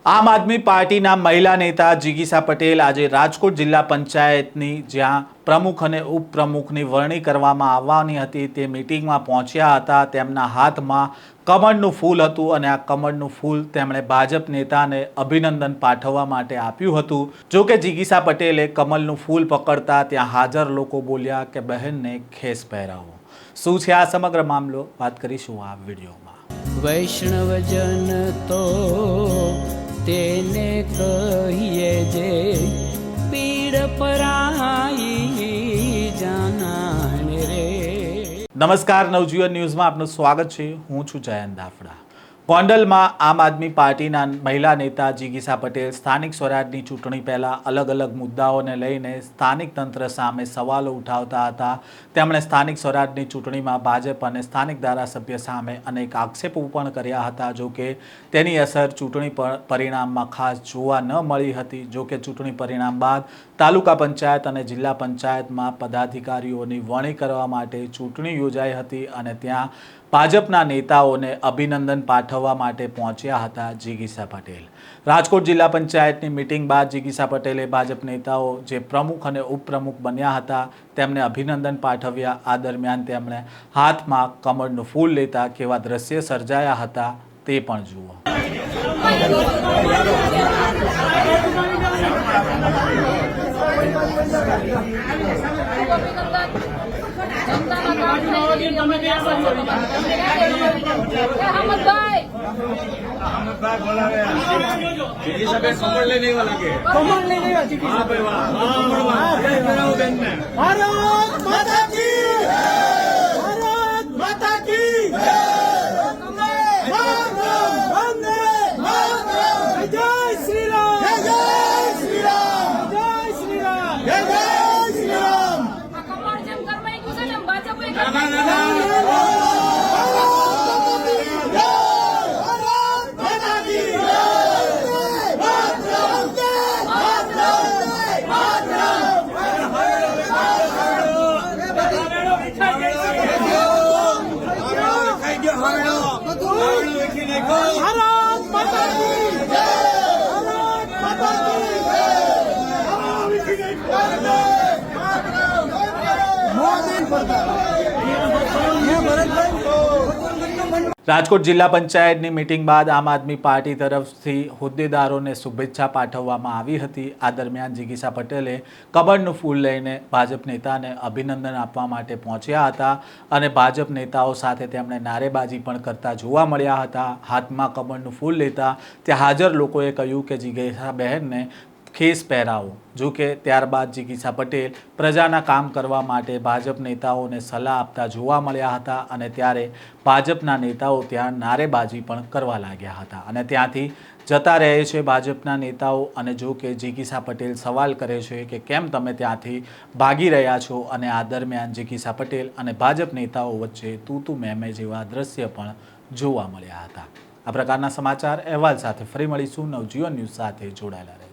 આમ આદમી પાર્ટીના મહિલા નેતા જીગીસા પટેલ આજે રાજકોટ જિલ્લા પંચાયતની જ્યાં પ્રમુખ અને ઉપપ્રમુખની વરણી કરવામાં આવવાની હતી તે મીટિંગમાં પહોંચ્યા હતા। તેમના હાથમાં કમળનું ફૂલ હતું અને આ કમળનું ફૂલ તેમણે ભાજપ નેતાને અભિનંદન પાઠવવા માટે આપ્યું હતું। જો કે જીગીસા પટેલે કમળનું ફૂલ પકડતા ત્યાં હાજર લોકો બોલ્યા કે બહેનને ખેસ પહેરાવો। શું છે આ સમગ્ર મામલો, વાત કરીશું આ વિડીયોમાં। વૈષ્ણવજન તો તેને કહીએ જે પીડ પરાઈ જાનાને રે। નમસ્કાર, નવજીવન ન્યૂઝમાં આપનું સ્વાગત છે। હું છું જયંત દાફડા। ગોંડલમાં આમ આદમી પાર્ટીના મહિલા નેતા જીગીસા પટેલ સ્થાનિક સ્વરાજની ચૂંટણી પહેલાં અલગ અલગ મુદ્દાઓને લઈને સ્થાનિક તંત્ર સામે સવાલો ઉઠાવતા હતા। તેમણે સ્થાનિક સ્વરાજની ચૂંટણીમાં ભાજપ અને સ્થાનિક ધારાસભ્ય સામે અનેક આક્ષેપો પણ કર્યા હતા। જો કે તેની અસર ચૂંટણી પરિણામમાં ખાસ જોવા ન મળી હતી। જો કે ચૂંટણી પરિણામ બાદ તાલુકા પંચાયત અને જિલ્લા પંચાયતમાં પદાધિકારીઓની વરણી કરવા માટે ચૂંટણી યોજાઈ હતી અને ત્યાં ભાજપના નેતાઓને અભિનંદન પાઠવવા માટે પહોંચ્યા હતા જીગીસા પટેલ। રાજકોટ જિલ્લા પંચાયતની મીટિંગ બાદ જીગીસા પટેલે ભાજપ નેતાઓ જે પ્રમુખ અને ઉપપ્રમુખ બન્યા હતા તેમને અભિનંદન પાઠવ્યા। આ દરમિયાન તેમણે હાથમાં કમળનું ફૂલ લેતા કેવા દ્રશ્ય સર્જાયા હતા તે પણ જુઓ। રાજકોટ જિલ્લા પંચાયતની મીટિંગ બાદ આમ આદમી પાર્ટી તરફથી હોદ્દેદારોને શુભેચ્છા પાઠવવામાં આવી હતી। આ દરમિયાન જીગીસા પટેલે કમળનું ફૂલ લઈને ભાજપ નેતાને અભિનંદન આપવા માટે પહોંચ્યા હતા અને ભાજપ નેતાઓ સાથે તેમણે નારેબાજી પણ કરતા જોવા મળ્યા હતા। હાથમાં કમળનું ફૂલ લેતા ત્યાં હાજર લોકોએ કહ્યું કે જીગીસા બહેનને ખેસ પહેરાવો। જો કે ત્યારબાદ જીગીસા પટેલ પ્રજાના કામ કરવા માટે ભાજપ નેતાઓને સલાહ આપતા જોવા મળ્યા હતા અને ત્યારે ભાજપના નેતાઓ ત્યાં નારેબાજી પણ કરવા લાગ્યા હતા અને ત્યાંથી જતા રહે છે ભાજપના નેતાઓ। અને જો કે જીગીસા પટેલ સવાલ કરે છે કે કેમ તમે ત્યાંથી ભાગી રહ્યા છો અને આ દરમિયાન જીગીસા પટેલ અને ભાજપ નેતાઓ વચ્ચે તું મેમે જેવા દ્રશ્ય પણ જોવા મળ્યા હતા। આ પ્રકારના સમાચાર અહેવાલ સાથે ફરી મળીશું। નવજીવન ન્યૂઝ સાથે જોડાયેલા રહેજો।